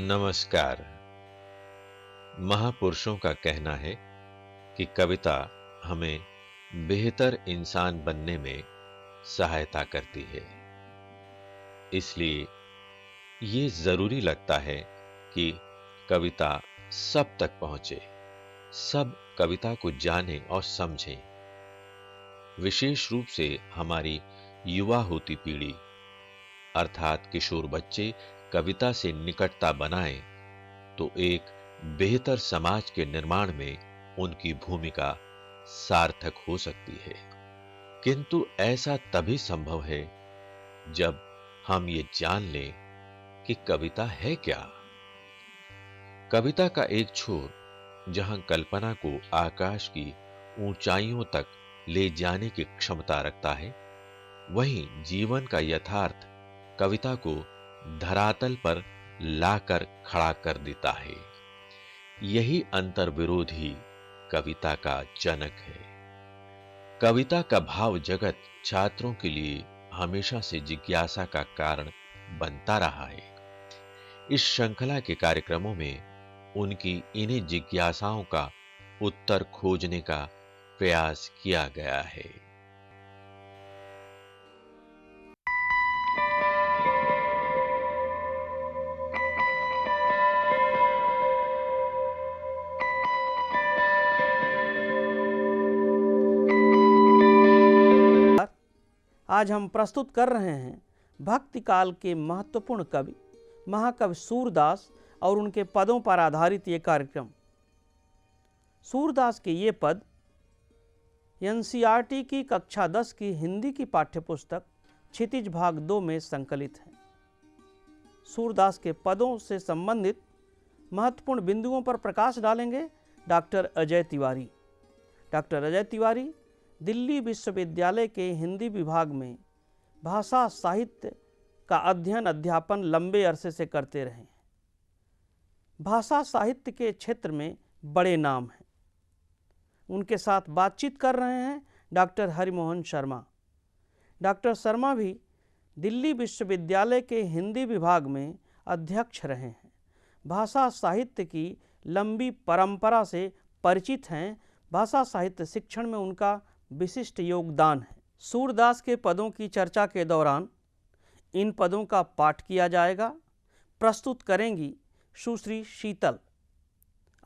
नमस्कार। महापुरुषों का कहना है कि कविता हमें बेहतर इंसान बनने में सहायता करती है। इसलिए ये जरूरी लगता है कि कविता सब तक पहुंचे, सब कविता को जानें और समझें। विशेष रूप से हमारी युवा होती पीढ़ी अर्थात किशोर बच्चे कविता से निकटता बनाएं तो एक बेहतर समाज के निर्माण में उनकी भूमिका सार्थक हो सकती है। किंतु ऐसा तभी संभव है जब हम ये जान लें कि कविता है क्या। कविता का एक छोर जहां कल्पना को आकाश की ऊंचाइयों तक ले जाने की क्षमता रखता है, वहीं जीवन का यथार्थ कविता को धरातल पर लाकर खड़ा कर देता है। यही अंतर्विरोध ही कविता का जनक है। कविता का भाव जगत छात्रों के लिए हमेशा से जिज्ञासा का कारण बनता रहा है। इस श्रृंखला के कार्यक्रमों में उनकी इन्हीं जिज्ञासाओं का उत्तर खोजने का प्रयास किया गया है। आज हम प्रस्तुत कर रहे हैं भक्ति काल के महत्वपूर्ण कवि महाकवि सूरदास और उनके पदों पर आधारित ये कार्यक्रम। सूरदास के ये पद एनसीईआरटी की कक्षा 10 की हिंदी की पाठ्यपुस्तक क्षितिज भाग 2 में संकलित है। सूरदास के पदों से संबंधित महत्वपूर्ण बिंदुओं पर प्रकाश डालेंगे डॉक्टर अजय तिवारी। डॉक्टर अजय तिवारी दिल्ली विश्वविद्यालय के हिंदी विभाग में भाषा साहित्य का अध्ययन अध्यापन लंबे अरसे से करते रहे हैं। भाषा साहित्य के क्षेत्र में बड़े नाम हैं। उनके साथ बातचीत कर रहे हैं डॉक्टर हरिमोहन शर्मा। डॉक्टर शर्मा भी दिल्ली विश्वविद्यालय के हिंदी विभाग में अध्यक्ष रहे हैं। भाषा साहित्य की लंबी परंपरा से परिचित हैं। भाषा साहित्य शिक्षण में उनका विशिष्ट योगदान है। सूरदास के पदों की चर्चा के दौरान इन पदों का पाठ किया जाएगा। प्रस्तुत करेंगी सुश्री शीतल।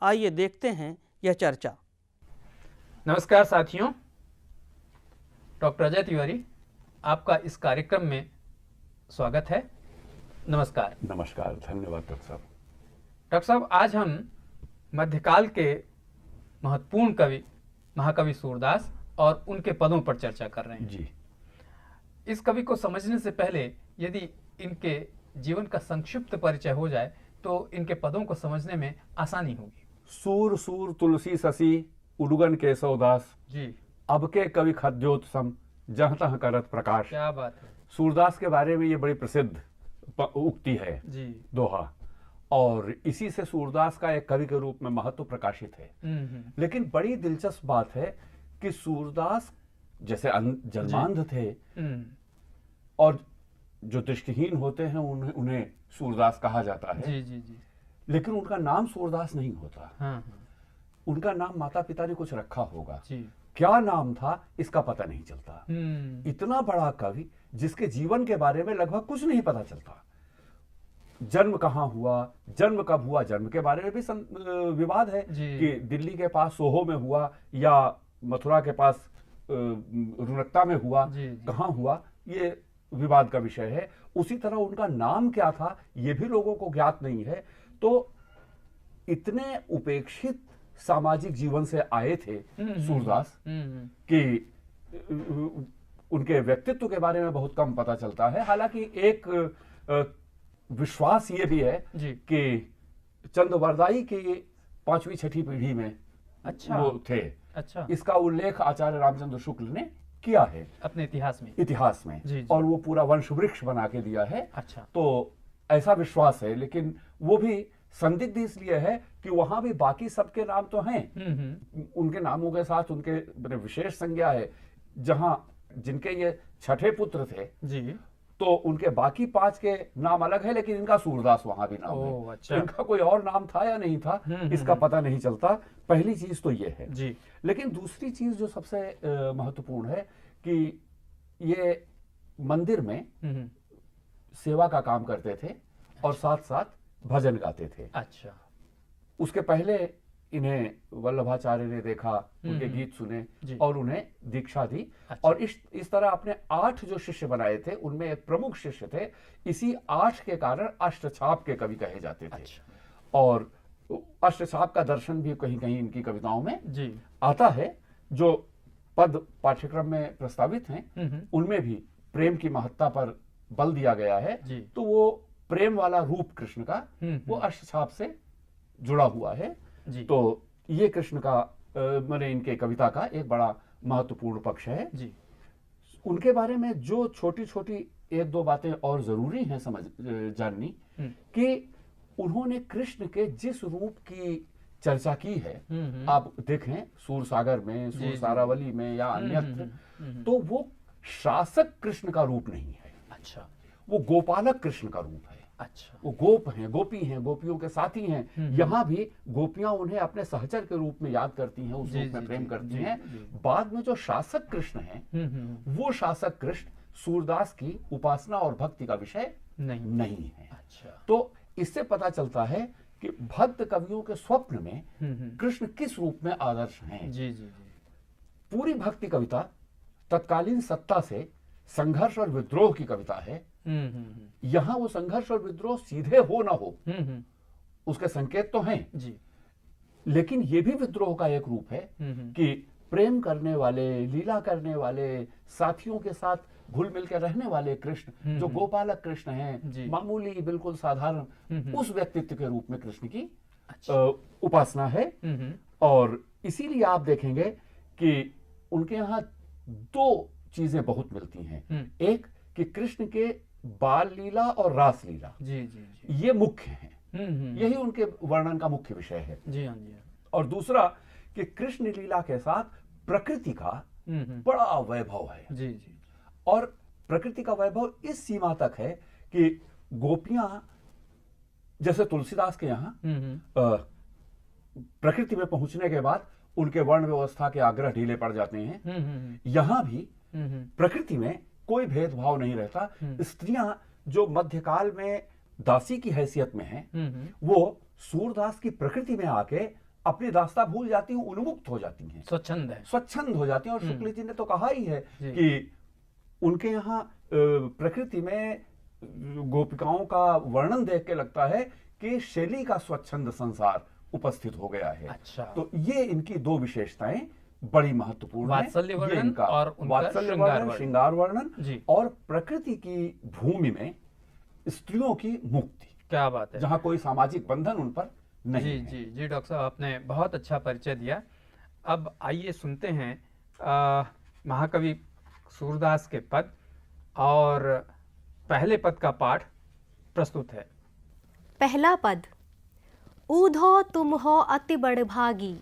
आइए देखते हैं यह चर्चा। नमस्कार साथियों, डॉक्टर अजय तिवारी आपका इस कार्यक्रम में स्वागत है। नमस्कार। नमस्कार, धन्यवाद डॉक्टर साहब। डॉक्टर साहब, आज हम मध्यकाल के महत्वपूर्ण कवि महाकवि सूरदास और उनके पदों पर चर्चा कर रहे हैं। जी। इस कवि को समझने से पहले यदि इनके जीवन का संक्षिप्त परिचय हो जाए तो इनके पदों को समझने में आसानी होगी। सूर सूर तुलसी शशि उडुगन केशवदास जी। अब के कवि खद्योत सम जहाँ तहाँ करत प्रकाश। क्या बात है। सूरदास के बारे में ये बड़ी प्रसिद्ध उक्ति है जी। दोहा, और इसी से सूरदास का एक कवि के रूप में महत्व प्रकाशित है। लेकिन बड़ी दिलचस्प बात है कि सूरदास जैसे जन्मांध थे और जो दृष्टिहीन होते हैं उन्हें सूरदास कहा जाता है। जी जी जी। लेकिन उनका नाम सूरदास नहीं होता। हाँ। उनका नाम माता पिता ने कुछ रखा होगा। जी। क्या नाम था इसका पता नहीं चलता। इतना बड़ा कवि जिसके जीवन के बारे में लगभग कुछ नहीं पता चलता। जन्म कहाँ हुआ, जन्म कब हुआ, जन्म के बारे में भी विवाद है कि दिल्ली के पास सोहो में हुआ या मथुरा के पास रुनकता में हुआ। कहाँ हुआ ये विवाद का विषय है। उसी तरह उनका नाम क्या था ये भी लोगों को ज्ञात नहीं है। तो इतने उपेक्षित सामाजिक जीवन से आए थे सूरदास कि उनके व्यक्तित्व के बारे में बहुत कम पता चलता है। हालांकि एक विश्वास ये भी है कि चंद्रवरदाई की 5वीं 6ठी पीढ़ी में वो थे। अच्छा। इसका उल्लेख आचार्य रामचंद्र शुक्ल ने किया है अपने इतिहास में जी। और वो पूरा वंश वृक्ष बना के दिया है। अच्छा। तो ऐसा विश्वास है, लेकिन वो भी संदिग्ध इसलिए है कि वहां भी बाकी सबके नाम तो हैं। उनके नामों के साथ उनके विशेष संज्ञा है। जहां जिनके ये 6ठे पुत्र थे जी, तो उनके बाकी 5 के नाम अलग है, लेकिन इनका सूरदास वहां भी नाम है। अच्छा। तो इनका कोई और नाम था या नहीं था, इसका पता नहीं चलता। पहली चीज तो ये है जी। लेकिन दूसरी चीज जो सबसे महत्वपूर्ण है कि ये मंदिर में सेवा का काम करते थे और साथ साथ भजन गाते थे। अच्छा। उसके पहले इन्हें वल्लभाचार्य ने देखा, उनके गीत सुने और उन्हें दीक्षा दी। अच्छा। और इस तरह अपने 8 जो शिष्य बनाए थे उनमें एक प्रमुख शिष्य थे। इसी 8 के कारण अष्टछाप के कवि कहे जाते थे। अच्छा। और अष्टछाप का दर्शन भी कहीं कहीं इनकी कविताओं में जी। आता है। जो पद पाठ्यक्रम में प्रस्तावित हैं उनमें भी प्रेम की महत्ता पर बल दिया गया है। तो वो प्रेम वाला रूप कृष्ण का वो अष्टछाप से जुड़ा हुआ है। तो ये कृष्ण का मैंने इनके कविता का एक बड़ा महत्वपूर्ण पक्ष है जी। उनके बारे में जो छोटी छोटी 1-2 बातें और जरूरी हैं जाननी कि उन्होंने कृष्ण के जिस रूप की चर्चा की है, आप देखें सूरसागर में, सूरसारावली में या अन्यत्र, तो वो शासक कृष्ण का रूप नहीं है। अच्छा। वो गोपालक कृष्ण का रूप है। अच्छा। वो गोप हैं, गोपी हैं, गोपियों के साथी हैं। यहाँ भी गोपियां उन्हें अपने सहचर के रूप में याद करती हैं, उस रूप में प्रेम करती हैं। बाद में जो शासक कृष्ण हैं वो शासक कृष्ण सूरदास की उपासना और भक्ति का विषय नहीं है। अच्छा। तो इससे पता चलता है कि भक्त कवियों के स्वप्न में कृष्ण किस रूप में आदर्श हैं। जी जी जी। पूरी भक्ति कविता तत्कालीन सत्ता से संघर्ष और विद्रोह की कविता है। यहां वो संघर्ष और विद्रोह सीधे हो ना हो उसके संकेत तो हैं जी, लेकिन ये भी विद्रोह का एक रूप है कि प्रेम करने वाले, लीला करने वाले, साथियों के साथ घुल मिल के रहने वाले कृष्ण, जो गोपालक कृष्ण हैं, मामूली बिल्कुल साधारण, उस व्यक्तित्व के रूप में कृष्ण की उपासना है। और इसीलिए आप देखेंगे कि उनके यहाँ 2 चीजें बहुत मिलती हैं। एक कि कृष्ण के बाल लीला और रास लीला जी जी जी, ये मुख्य हैं, यही उनके वर्णन का मुख्य विषय है। जी हाँ जी। और दूसरा कि कृष्ण लीला के साथ प्रकृति का बड़ा वैभव है। जी जी। और प्रकृति का वैभव इस सीमा तक है कि गोपियां जैसे तुलसीदास के यहाँ प्रकृति में पहुंचने के बाद उनके वर्ण व्यवस्था के आग्रह ढीले पड़ जाते हैं, यहां भी प्रकृति में कोई भेदभाव नहीं रहता। स्त्रियां जो मध्यकाल में दासी की हैसियत में हैं, वो सूरदास की प्रकृति में आके अपनी दास्ता भूल जाती हैं, उन्मुक्त हो जाती हैं, स्वच्छंद हो जाती हैं। और शुक्ल जी ने तो कहा ही है कि उनके यहाँ प्रकृति में गोपिकाओं का वर्णन देख के लगता है कि शैली का स्वच्छंद संसार उपस्थित हो गया है। अच्छा। तो ये इनकी 2 विशेषताएं बड़ी महत्वपूर्ण है। वात्सल्य वर्णन और वात्सल्य वर्णन, श्रृंगार वर्णन और प्रकृति की भूमि में स्त्रियों की मुक्ति। क्या बात है, जहां कोई सामाजिक बंधन उन पर नहीं जी है। जी जी। डॉक्टर साहब आपने बहुत अच्छा परिचय दिया। अब आइए सुनते हैं महाकवि सूरदास के पद, और पहले पद का पाठ प्रस्तुत है। पहला पद। ऊधो तुम हो अति बड़भागी,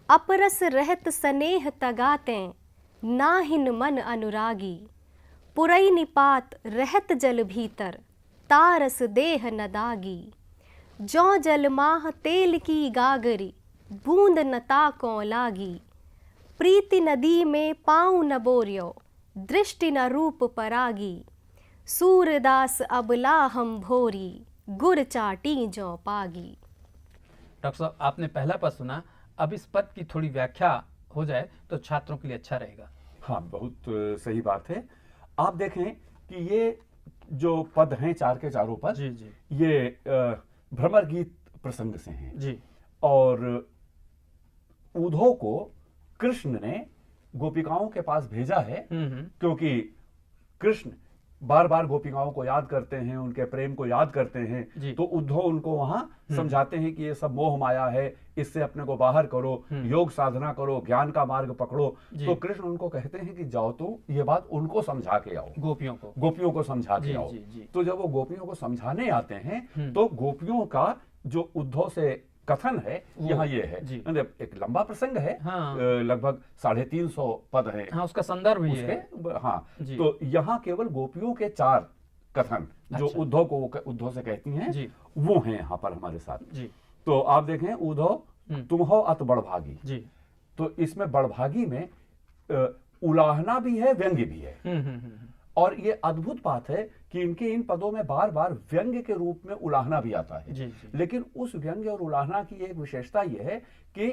अपरस रहत स्नेह तगाते, नाहिन मन अनुरागी, पुरई निपात रहत जल भीतर, तारस देह न दागी, जौ जल माह तेल की गागरी, बूंद न ताको लागी, प्रीति नदी में पाँव न बोरियो, दृष्टि न रूप परागी, सूरदास अबला हम भोरी, गुर चाटी जौ पागी। डॉक्टर साहब आपने पहला पद सुना, अब इस पद की थोड़ी व्याख्या हो जाए तो छात्रों के लिए अच्छा रहेगा। हाँ, बहुत सही बात है। आप देखें कि ये जो पद हैं 4 के चारों पद, जी जी, ये भ्रमर गीत प्रसंग से हैं जी। और ऊधो को कृष्ण ने गोपिकाओं के पास भेजा है क्योंकि कृष्ण बार बार गोपिकाओं को याद करते हैं, उनके प्रेम को याद करते हैं। तो उद्धव उनको वहां समझाते हैं कि ये सब मोह माया है, इससे अपने को बाहर करो, योग साधना करो, ज्ञान का मार्ग पकड़ो। तो कृष्ण उनको कहते हैं कि जाओ तो ये बात उनको समझा के आओ, गोपियों को समझा के आओ। तो जब वो गोपियों को समझाने आते हैं तो गोपियों का जो उद्धव से कथन है यहाँ ये है, एक लंबा प्रसंग है, लगभग 350 पद है, उसका संदर्भ ये है। हाँ, तो यहाँ केवल गोपियों के 4 कथन जो अच्छा। उद्धव को उद्धव से कहती हैं जी वो हैं यहाँ पर हमारे साथ। जी तो आप देखें, उद्धव तुम हो अत बड़भागी। जी। तो इसमें बड़भागी में उलाहना भी है, व्यंग्य भी है। और ये अद्भुत बात है कि इनके इन पदों में बार बार व्यंग्य के रूप में उलाहना भी आता है। जी, जी। लेकिन उस व्यंग्य और उलाहना की एक विशेषता यह है कि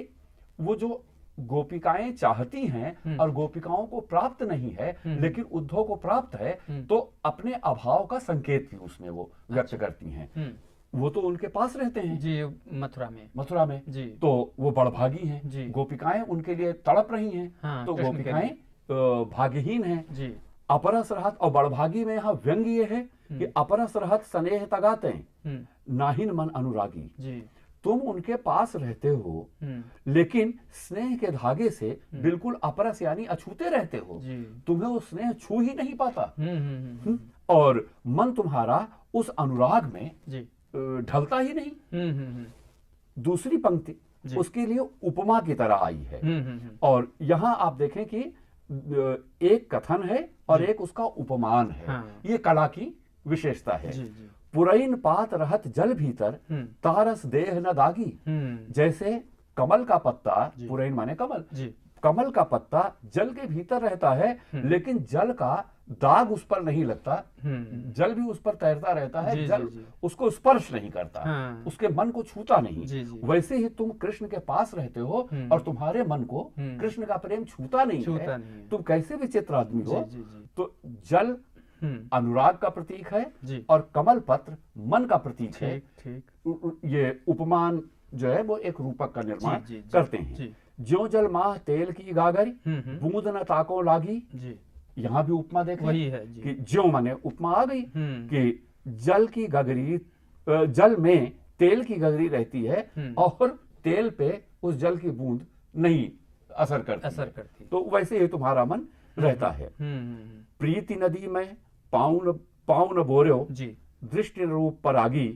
वो जो गोपिकाएं चाहती हैं और गोपिकाओं को प्राप्त नहीं है, लेकिन उद्धव को प्राप्त है, तो अपने अभाव का संकेत भी उसमें वो व्यक्त करती हैं। वो तो उनके पास रहते हैं जी, मथुरा में जी। जी। तो वो बड़भागी हैं जी। गोपिकाएं उनके लिए तड़प रही हैं। हाँ, तो कृष्ण के गोपिकाएं भाग्यहीन हैं। जी अपरस रहत, और बड़भागी में यहाँ व्यंग्य ये है कि अपरस रहत स्नेह तगाते नाहिन मन अनुरागी। जी। तुम उनके पास रहते हो लेकिन स्नेह के धागे से बिल्कुल अपरस यानी अछूते रहते हो। जी। तुम्हें वो स्नेह छू ही नहीं पाता। और मन तुम्हारा उस अनुराग में जी ढलता ही नहीं। दूसरी पंक्ति जी। उसके लिए उपमा की तरह आई है। और यहाँ आप देखें कि एक कथन है और एक उसका उपमान है। हाँ। ये कला की विशेषता है। जी जी। पुरैन पात रहत जल भीतर तारस देह न दागी। जैसे कमल का पत्ता, जी। पुरैन माने कमल, जी कमल का पत्ता जल के भीतर रहता है लेकिन जल का दाग उस पर नहीं लगता। जल भी उस पर तैरता रहता है, जी, जल जी, जी। उसको स्पर्श नहीं करता। हाँ। उसके मन को छूता नहीं। जी, जी। वैसे ही तुम कृष्ण के पास रहते हो और तुम्हारे मन को कृष्ण का प्रेम छूता नहीं छूता है। नहीं है। तुम कैसे विचित्र आदमी हो। जी, जी, जी। तो जल अनुराग का प्रतीक है जी। और कमल पत्र मन का प्रतीक है। ठीक ठीक। ये उपमान जो है वो एक रूपक का निर्माण जी, जी, जी, करते हैं। जी। ज्यों जल माह तेल की गागरी, बूंद न ताको लागी। जी यहाँ भी उपमा देखें वही है जी। कि ज्यों माने उपमा आ गई कि जल की गगरी, जल में तेल की गगरी रहती है और तेल पे उस जल की बूंद नहीं असर करती। तो वैसे ही तुम्हारा मन रहता है। प्रीति नदी में पाउन बोर्यो, जी दृष्टि रूप परागी।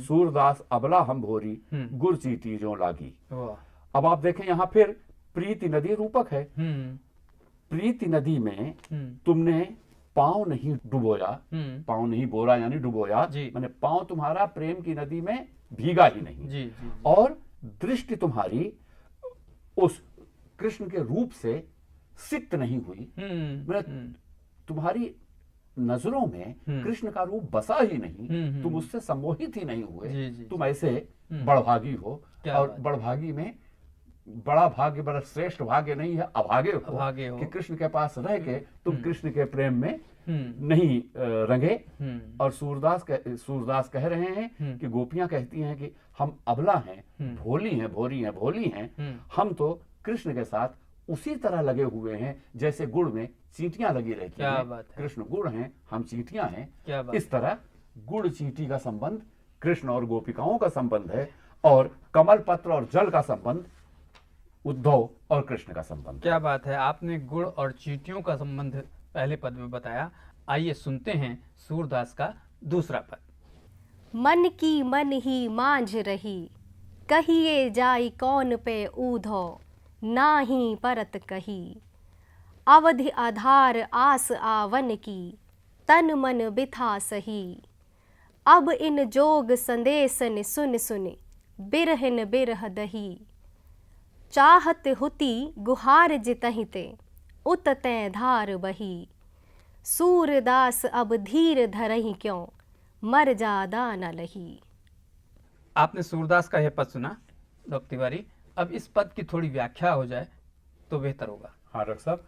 सूरदास अबला हम भोरी, गुर चीटी जो लागी। वाह। अब आप देखें यहाँ फिर प्रीति नदी रूपक है। प्रीति नदी में तुमने पांव नहीं डुबोया, पांव नहीं बोरा यानी डुबोया, जी। मैंने पांव तुम्हारा प्रेम की नदी में भीगा ही नहीं। जी, जी। और दृष्टि तुम्हारी उस कृष्ण के रूप से सिक्त नहीं हुई। मैंने तुम्हारी नजरों में कृष्ण का रूप बसा ही नहीं। तुम उससे सम्मोहित ही नहीं हुए। जी, जी, तुम ऐसे बड़भागी हो। क्या और बात है। बड़भागी में बड़ा भाग्य, बड़ा श्रेष्ठ भाग्य नहीं है, अभागे अभागे हो हो। कि कृष्ण के पास रह के तुम कृष्ण के प्रेम में नहीं रंगे। और सूरदास कह रहे हैं कि गोपियां कहती हैं कि हम अबला हैं, भोली हैं, भोली हैं। हम तो कृष्ण के साथ उसी तरह लगे हुए हैं जैसे गुड़ में चींटियां लगी रहती क्या हैं। बात है। कृष्ण गुड़ हैं, हम चींटियां हैं। क्या बात इस तरह गुड़ चींटी का संबंध कृष्ण और गोपिकाओं का संबंध है और कमल पत्र और जल का संबंध उद्धव और कृष्ण का संबंध। क्या बात है। आपने गुड़ और चींटियों का संबंध पहले पद में बताया। आइए सुनते हैं सूरदास का दूसरा पद। मन की मन ही मांझ रही, कहिए जाई कौन पे ऊधो, नाही परत कही। अवधि आधार आस आवन की, तन मन बिथा सही। अब इन जोग संदेशन सुन सुन, बिरहन बिरह दही। चाहत हुती गुहार जितहिते, उत तैं धार बही। सूरदास अब धीर धरहि क्यों, मर जादा न लही। आपने सूरदास का यह पद सुना डॉक्टर तिवारी। अब इस पद की थोड़ी व्याख्या हो जाए तो बेहतर होगा। हाँ डॉक्टर साहब,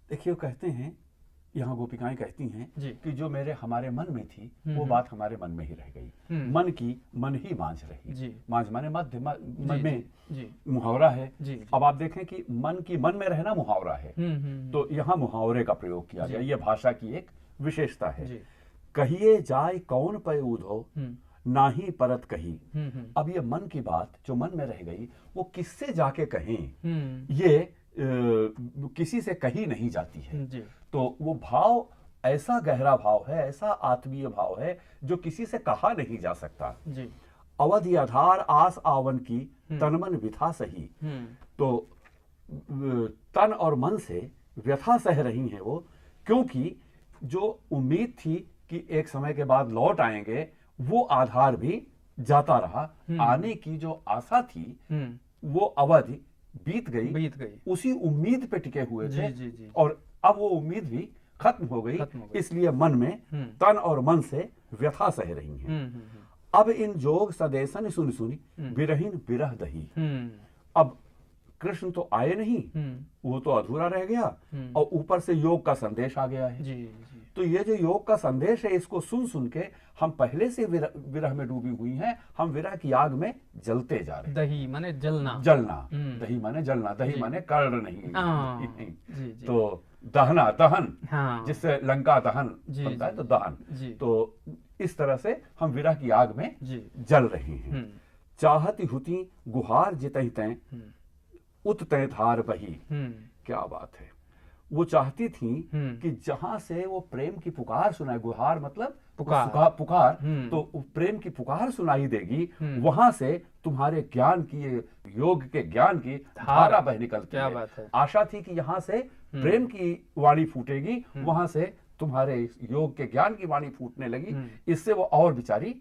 देखिए वो कहते हैं, यहाँ गोपिकाएं कहती हैं जी। कि जो हमारे मन में थी वो बात हमारे मन में ही रह गई। मन की मन ही मांझ रही। जी। मांझ माने मध्य, मन में जी मुहावरा है। जी। अब आप देखें कि मन की मन में रहना मुहावरा है। तो यहाँ मुहावरे का प्रयोग किया गया। ये भाषा की एक विशेषता है। जी। कहिए जाय कौन पे ऊधो, नाही परत कही। अब ये मन की बात जो मन में रह गई वो किससे जाके कहें, ये किसी से कही नहीं जाती है। जी। तो वो भाव ऐसा गहरा भाव है, ऐसा आत्मीय भाव है जो किसी से कहा नहीं जा सकता। जी। अवधि आधार आस आवन की, तन मन व्यथा सही। तो तन और मन से व्यथा सह रही हैं वो, क्योंकि जो उम्मीद थी कि एक समय के बाद लौट आएंगे, वो आधार भी जाता रहा। आने की जो आशा थी वो अवधि बीत गई। उसी उम्मीद पे टिके हुए थे। जी। और अब वो उम्मीद भी खत्म हो गई। इसलिए मन में तन और मन से व्यथा सह रही हैं। अब इन जोग सदेशन सुनी सुनी विरहीन विरह दही। अब कृष्ण तो आए नहीं, वो तो अधूरा रह गया, और ऊपर से योग का संदेश आ गया है। तो ये जो योग का संदेश है, इसको सुन सुन के हम पहले से विरह में डूबी हुई हैं। हम विरह की आग में जलते जा रहे हैं। दही माने जलना। दही माने जलना। दही माने कर्ण नहीं। जी। तो दहना, दहन, जिससे लंका दहन बनता है, तो दहन। तो इस तरह से हम विरह की आग में जल रहे हैं। चाहती हुती गुहार जितहि तैं उत तैं धार बही। क्या बात है। वो चाहती थी कि जहां से वो प्रेम की पुकार सुनाए, गुहार मतलब पुकार, तो प्रेम की पुकार सुनाई देगी, वहां से तुम्हारे ज्ञान की, योग के ज्ञान की धारा बह निकलती है। आशा थी कि यहाँ से प्रेम की वाणी फूटेगी, वहां से तुम्हारे योग के ज्ञान की वाणी फूटने लगी। इससे वो और बेचारी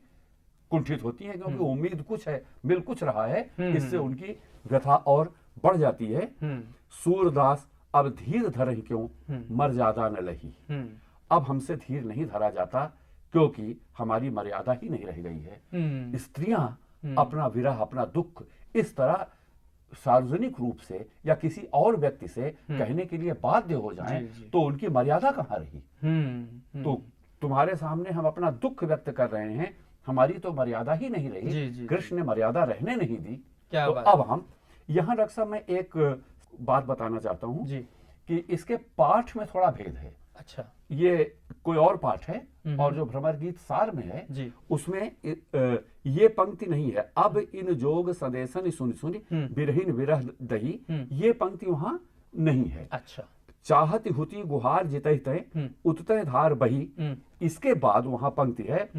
कुंठित होती है, क्योंकि उम्मीद कुछ है, मिल कुछ रहा है। इससे उनकी व्यथा और बढ़ जाती है। सूरदास अब धीर धरहि क्यों, मर्यादा न लही। अब हमसे धीर नहीं धरा जाता, क्योंकि हमारी मर्यादा ही नहीं रह गई है। स्त्रियां अपना विरह, अपना दुख इस तरह सार्वजनिक रूप से या किसी और व्यक्ति से कहने के लिए बाध्य हो जाएं, तो उनकी मर्यादा कहाँ रही। तो तुम्हारे सामने हम अपना दुख व्यक्त कर रहे हैं, हमारी तो मर्यादा ही नहीं रही। कृष्ण ने मर्यादा रहने नहीं दी। तो अब हम यहाँ डॉक्टर साहब, मैं एक बात बताना चाहता हूँ कि इसके पाठ में थोड़ा भेद है। अच्छा। ये कोई और पाठ है, और जो भ्रमर गीत सार में है उसमें ये पंक्ति नहीं है। अब इन जोग सदेशन सुन सुनी विरहीन विरह दही, ये पंक्ति वहां नहीं है। अच्छा। चाहत हुती गुहार जितहि तै उततै धार बही, इसके बाद वहां पंक्ति है,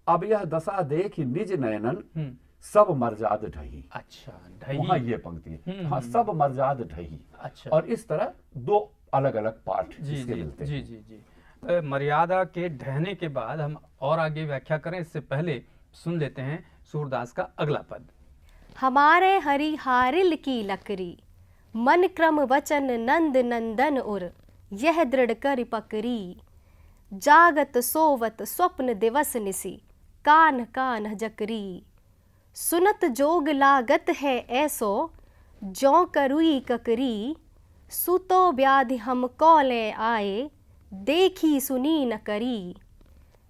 अब यह दशा देख निज नयनन सब मर्जाद ढही। अच्छा, ढही। वहां ये पंक्ति है। हाँ, सब मर्जाद ढही। अच्छा। और इस तरह दो अलग अलग पाठ इसके मिलते हैं। जी। मर्यादा के ढहने के बाद हम और आगे व्याख्या करें, इससे पहले सुन लेते हैं सूरदास का अगला पद। हमारे हरि हारिल की लकड़ी, मन क्रम वचन नंद नंदन उर, यह दृढ़ कर पकड़ी। जागत सोवत स्वप्न दिवस निसी, कान कान जकरी। सुनत जोग लागत है ऐसो, जौ करुई ककरी। सुतो व्याधि हम कौले आए, देखी सुनी न करी।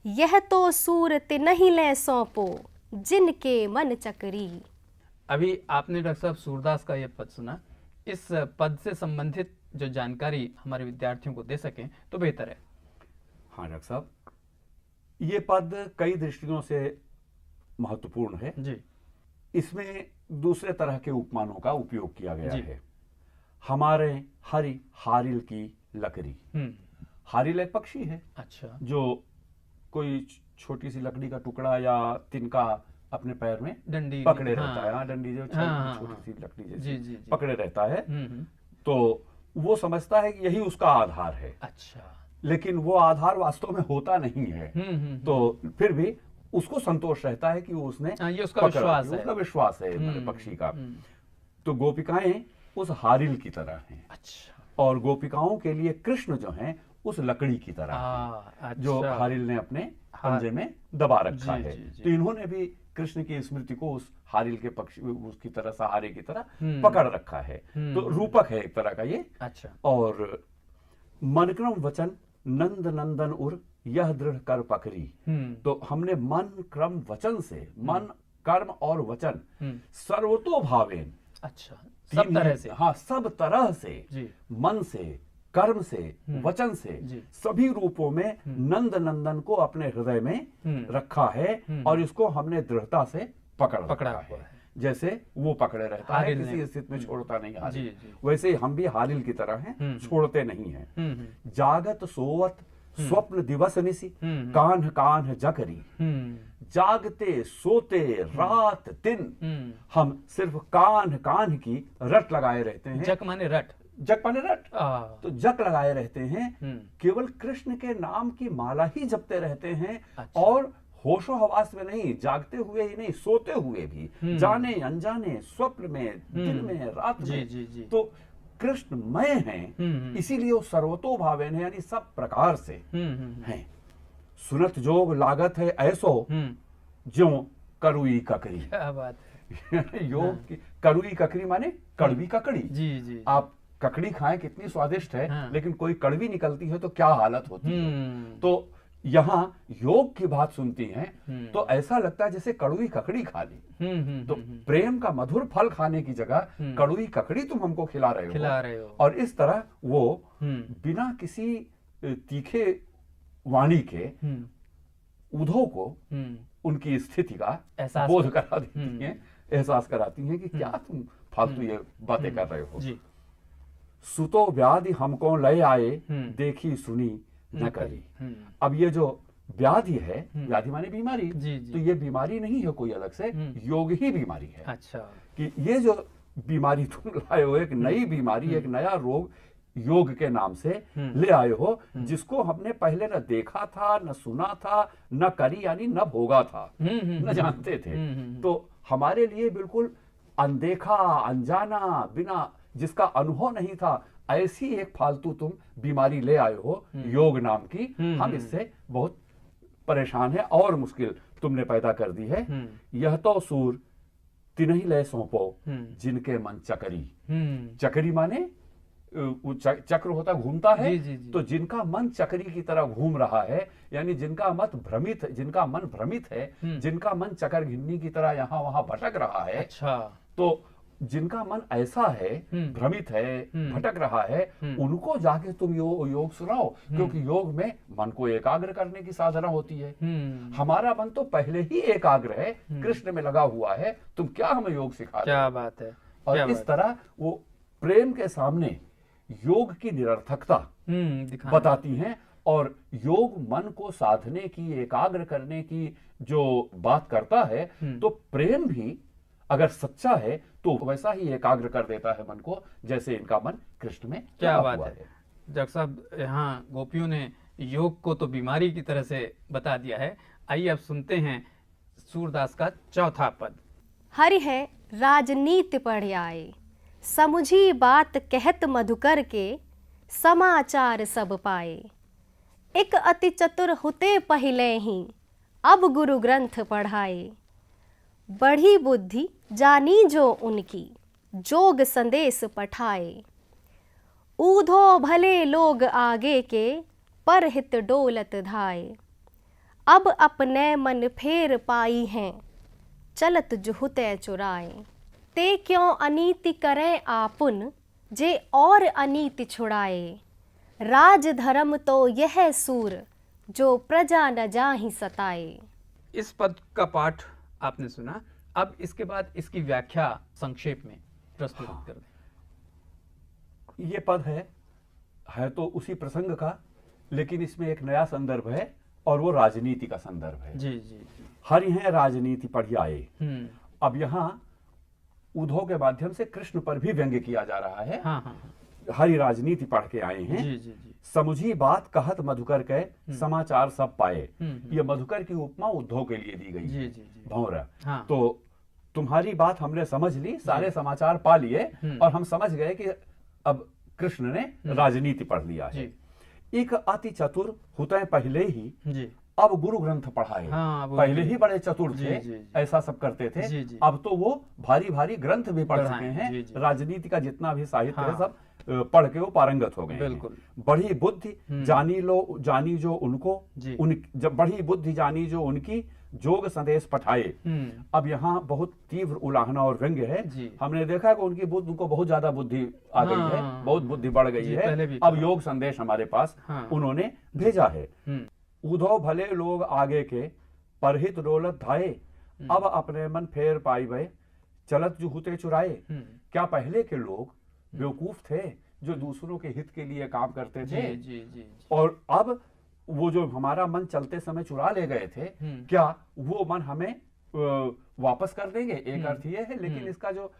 यह तो सूरत नहीं ले सौंपो, जिनके मन चकरी। अभी आपने डॉक्टर साहब सूरदास का ये पद सुना। इस पद से संबंधित जो जानकारी हमारे विद्यार्थियों को दे सकें तो बेहतर है। हाँ डॉक्टर साहब, ये पद कई दृष्टियों से महत्वपूर्ण है जी। इसमें दूसरे तरह के उपमानों का उपयोग किया गया है। हमारे हरि हारिल की लकड़ी। हारिल एक पक्षी है। अच्छा। जो कोई छोटी सी लकड़ी का टुकड़ा या तिनका अपने पैर में डंडी पकड़े रहता है। हाँ, डंडी जो छोटी सी लकड़ी जैसी पकड़े रहता है। तो वो समझता है कि यही उसका आधार है। अच्छा। लेकिन वो आधार वास्तव में होता नहीं है। तो फिर भी उसको संतोष रहता है कि उसने ये उसका विश्वास है। उसका विश्वास है पक्षी का। तो गोपिकाएं उस हारिल की तरह हैं। अच्छा। और गोपिकाओं के लिए कृष्ण जो हैं उस लकड़ी की तरह हैं, जो हारिल ने अपने पंजे में दबा रखा है। तो इन्होंने भी कृष्ण की स्मृति को उस हारिल के पक्षी उसकी तरह, सहारे की तरह पकड़ रखा है। तो रूपक है एक तरह का ये। अच्छा। और मनक्रम वचन नंद नंदन उर, यह दृढ़ कर पकड़ी। तो हमने मन क्रम वचन से, मन कर्म और वचन सर्वतो भावेन। अच्छा, सब तरह से। हाँ, सब तरह से जी। मन से, कर्म से, वचन से, सभी रूपों में नंद नंदन को अपने हृदय में रखा है। और इसको हमने दृढ़ता से पकड़ा है। जैसे वो पकड़े रहता है, किसी स्थिति में छोड़ता नहीं हारिल, वैसे हम भी हारिल की तरह हैं, छोड़ते नहीं हैं। जागत सोवत स्वप्न दिवस निसी, कान्ह कान्ह जकरी। जागते सोते रात दिन हम सिर्फ कान्ह कान्ह की रट लगाए रहते हैं। जक माने रट। जग माने रट, आ, तो जग लगाए रहते हैं, केवल कृष्ण के नाम की माला ही जपते रहते हैं। अच्छा। और होशो हवास में नहीं, जागते हुए ही नहीं, सोते हुए भी, जाने अनजाने, स्वप्न में, दिन में, रात जी में, जी जी। तो कृष्णमय हैं, इसीलिए वो सर्वतो भावेन है, यानी सब प्रकार से हैं। सुनत जोग लागत है ऐसो ज्यों करुई ककरी। क्या बात है। योग की करुई ककरी माने कड़वी ककड़ी। जी जी। आप ककड़ी खाएं, कितनी स्वादिष्ट है, हाँ। लेकिन कोई कड़वी निकलती है तो क्या हालत होती है। तो यहाँ योग की बात सुनती हैं तो ऐसा लगता है जैसे कड़वी ककड़ी खा ली। तो प्रेम का मधुर फल खाने की जगह कड़वी ककड़ी तुम हमको खिला रहे हो। और इस तरह वो बिना किसी तीखे वाणी के उधो को उनकी स्थिति का बोध करा देती हैं, एहसास कराती हैं कि क्या तुम फालतू ये बातें कर रहे हो। सुतो व्याधि हमको लय आए, देखी सुनी न करी। अब ये जो व्याधि है, व्याधि माने बीमारी, तो ये बीमारी नहीं है कोई अलग से, योग ही बीमारी है। अच्छा। कि ये जो बीमारी तुम लाए हो, एक नई बीमारी, एक नया रोग योग के नाम से ले आए हो, जिसको हमने पहले न देखा था, न सुना था, न करी यानी न भोगा था, न जानते थे। तो हमारे लिए बिल्कुल अनदेखा, अनजाना, बिना जिसका अनुभव नहीं था, ऐसी एक फालतू तुम बीमारी ले आए हो योग नाम की। हम इससे बहुत परेशान है और मुश्किल तुमने पैदा कर दी है। यह तो सूर तिन्ही लय सौंपो, जिनके मन चकरी। चकरी माने चक्र होता घूमता है। जी। तो जिनका मन चक्री की तरह घूम रहा है, यानी जिनका मन भ्रमित है, जिनका मन चक्र घिन्नी की तरह यहाँ वहां भटक रहा है। अच्छा। तो जिनका मन ऐसा है, भ्रमित है, भटक रहा है, उनको जाके तुम योग सुनाओ, क्योंकि योग में मन को एकाग्र करने की साधना होती है। हमारा मन तो पहले ही एकाग्र है, कृष्ण में लगा हुआ है, तुम क्या हमें योग सिखा रहे हो? क्या बात है। और इस तरह वो प्रेम के सामने योग की निरर्थकता बताती हैं। और योग मन को साधने की, एकाग्र करने की जो बात करता है, तो प्रेम भी अगर सच्चा है तो वैसा ही एकाग्र कर देता है मन को, जैसे इनका मन कृष्ण में क्या बात है। डॉक्टर साहब, यहाँ गोपियों ने योग को तो बीमारी की तरह से बता दिया है। आइए अब सुनते हैं सूरदास का चौथा पद। हरि है राजनीति पढ़ आए, समुझी बात कहत मधुकर के, समाचार सब पाए। एक अति चतुर हुते पहिले ही, अब गुरु ग्रंथ पढ़ाए। बढ़ी बुद्धि जानी जो उनकी, जोग संदेश पठाए। ऊधो भले लोग आगे के, परहित डोलत धाए। अब अपने मन फेर पाई हैं, चलत जुहुते चुराए। ते क्यों अनीति करें आपुन, जे और अनीति छुड़ाए। राज धर्म तो यह सूर, जो प्रजा न जाहि सताए। इस पद का पाठ आपने सुना। अब इसके बाद इसकी व्याख्या संक्षेप में प्रस्तुत कर दें। ये पद है तो उसी प्रसंग का, लेकिन इसमें एक नया संदर्भ है और वो राजनीति का संदर्भ है। जी जी जी। हरि हैं राजनीति पढ़ आए। अब यहाँ उद्धव के माध्यम से कृष्ण पर भी व्यंग्य किया जा रहा है। हाँ। हरि राजनीति पढ़ के आए हैं। जी जी जी। समुझी बात कहत मधुकर के, समाचार सब पाए। ये मधुकर की उपमा उद्धव के लिए दी गई है। भंवरा। हाँ। तो तुम्हारी बात हमने समझ ली, सारे समाचार पा लिए, और हम समझ गए कि अब कृष्ण ने राजनीति पढ़ लिया है। एक अति चतुर होते पहले ही जी। अब गुरु ग्रंथ पढ़ाए। हाँ, पहले ही बड़े चतुर थे, ऐसा सब करते थे। जी। अब तो वो भारी भारी ग्रंथ भी पढ़ चुके हैं। राजनीति का जितना भी साहित्य है सब पढ़ के वो पारंगत हो गए। बिल्कुल। बड़ी बुद्धि जानी जो उनको, जब बड़ी बुद्धि जानी जो उनकी, जोग संदेश पठाए। अब यहाँ बहुत तीव्र उलाहना और व्यंग्य है। हमने देखा कि उनकी बुद्धि को बहुत ज्यादा बुद्धि आ गई है, बहुत बुद्धि बढ़ गई है। अब योग संदेश हमारे पास उन्होंने भेजा है। उधो भले लोग आगे के, परहित डोलत धाये। अब अपने मन फेर पाई भय, चलत जुहुते चुराए। क्या पहले के लोग बेवकूफ थे जो दूसरों के हित के लिए काम करते थे? जी। और अब वो जो हमारा मन चलते समय चुरा ले गए थे, क्या वो मन हमें वापस कर देंगे? एक अर्थ ये है, लेकिन इसका जो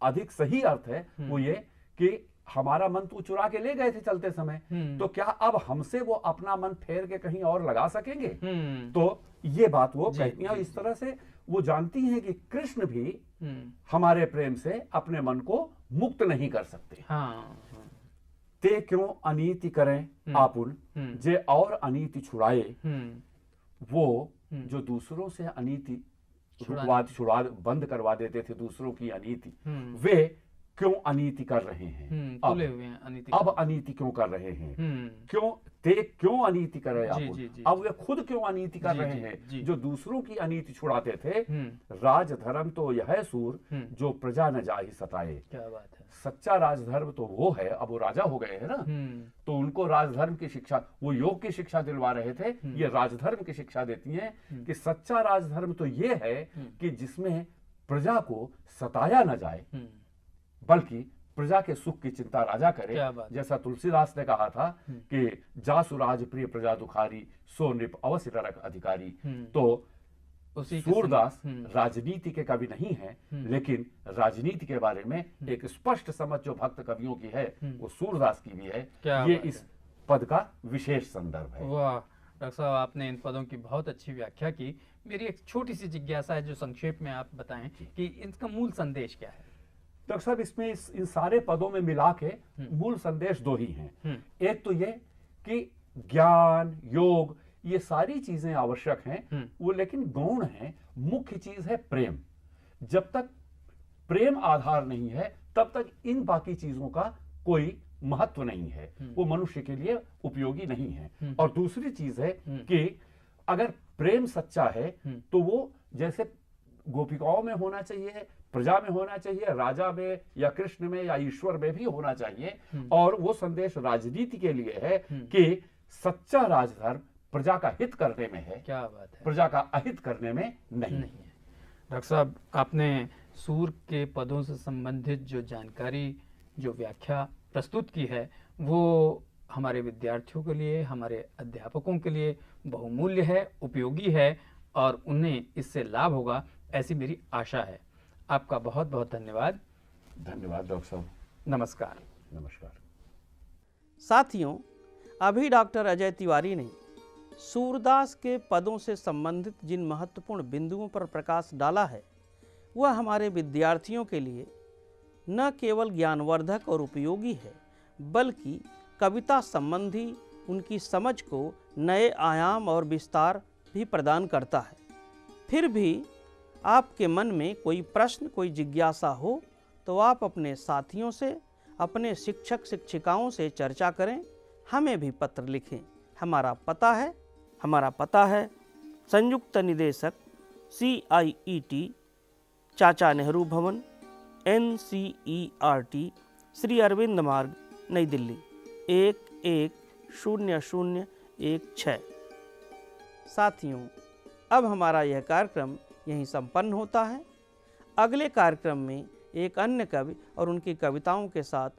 अधिक सही अर्थ है वो ये कि हमारा मन तो चुरा के ले गए थे चलते समय, तो क्या अब हमसे वो अपना मन फेर के कहीं और लगा सकेंगे? तो ये बात वो कहती हैं। इस तरह से वो जानती हैं कि कृष्ण भी हमारे प्रेम से अपने मन को मुक्त नहीं कर सकते। ते क्यों अनीति करें आपुन, जे और अनीति छुड़ाए। वो जो दूसरों से अनीति छुड़वा बंद करवा देते थे, दूसरों की अनीति, वे क्यों अनीति कर रहे हैं? अब अनीति क्यों कर रहे हैं? क्यों अनीति कर रहे हैं? अब वे खुद क्यों अनीति कर रहे हैं? जो दूसरों की अनीति छुड़ाते थे। राजधर्म तो यह सूर, जो प्रजा न जाहि सताए। क्या बात है। सच्चा राजधर्म तो वो है, अब वो राजा हो गए हैं ना, तो उनको राजधर्म की शिक्षा, वो योग की शिक्षा दिलवा रहे थे, ये राजधर्म की शिक्षा देती हैं कि सच्चा राजधर्म तो ये है कि जिसमें प्रजा को सताया न जाए, बल्कि प्रजा के सुख की चिंता राजा करे। जैसा तुलसीदास ने कहा था कि जासु राज प्रिय प्रजा दुखारी, सो नृप अवश्य नरक अधिकारी। तो सूरदास राजनीति के कवि नहीं है, लेकिन राजनीति के बारे में एक स्पष्ट समझ जो भक्त कवियों की है, वो सूरदास की भी है। ये इस पद का विशेष संदर्भ है। वाह डॉक्टर साहब, आपने इन पदों की बहुत अच्छी व्याख्या की। मेरी एक छोटी सी जिज्ञासा है जो संक्षेप में आप बताएं कि इनका मूल संदेश क्या है? डॉक्टर साहब, इसमें इन सारे पदों में मिला के मूल संदेश दो ही हैं। एक तो ये कि ज्ञान, योग, ये सारी चीजें आवश्यक हैं, वो लेकिन गौण हैं। मुख्य चीज है प्रेम। जब तक प्रेम आधार नहीं है, तब तक इन बाकी चीजों का कोई महत्व नहीं है, वो मनुष्य के लिए उपयोगी नहीं है। और दूसरी चीज है कि अगर प्रेम सच्चा है तो वो जैसे गोपिकाओं में होना चाहिए, प्रजा में होना चाहिए, राजा में या कृष्ण में या ईश्वर में भी होना चाहिए। और वो संदेश राजनीति के लिए है कि सच्चा राजधर्म प्रजा का हित करने में है। क्या बात है। प्रजा का अहित करने में नहीं है। डॉक्टर साहब, आपने सूर के पदों से संबंधित जो जानकारी, जो व्याख्या प्रस्तुत की है, वो हमारे विद्यार्थियों के लिए, हमारे अध्यापकों के लिए बहुमूल्य है, उपयोगी है और उन्हें इससे लाभ होगा, ऐसी मेरी आशा है। आपका बहुत बहुत धन्यवाद। धन्यवाद डॉक्टर साहब। नमस्कार। नमस्कार। साथियों, अभी डॉक्टर अजय तिवारी ने सूरदास के पदों से संबंधित जिन महत्वपूर्ण बिंदुओं पर प्रकाश डाला है, वह हमारे विद्यार्थियों के लिए न केवल ज्ञानवर्धक और उपयोगी है, बल्कि कविता संबंधी उनकी समझ को नए आयाम और विस्तार भी प्रदान करता है। फिर भी आपके मन में कोई प्रश्न, कोई जिज्ञासा हो तो आप अपने साथियों से, अपने शिक्षक शिक्षिकाओं से चर्चा करें, हमें भी पत्र लिखें। हमारा पता है संयुक्त निदेशक CIET, चाचा नेहरू भवन, NCERT, श्री अरविंद मार्ग, नई दिल्ली 110016। साथियों, अब हमारा यह कार्यक्रम यहीं संपन्न होता है। अगले कार्यक्रम में एक अन्य कवि और उनकी कविताओं के साथ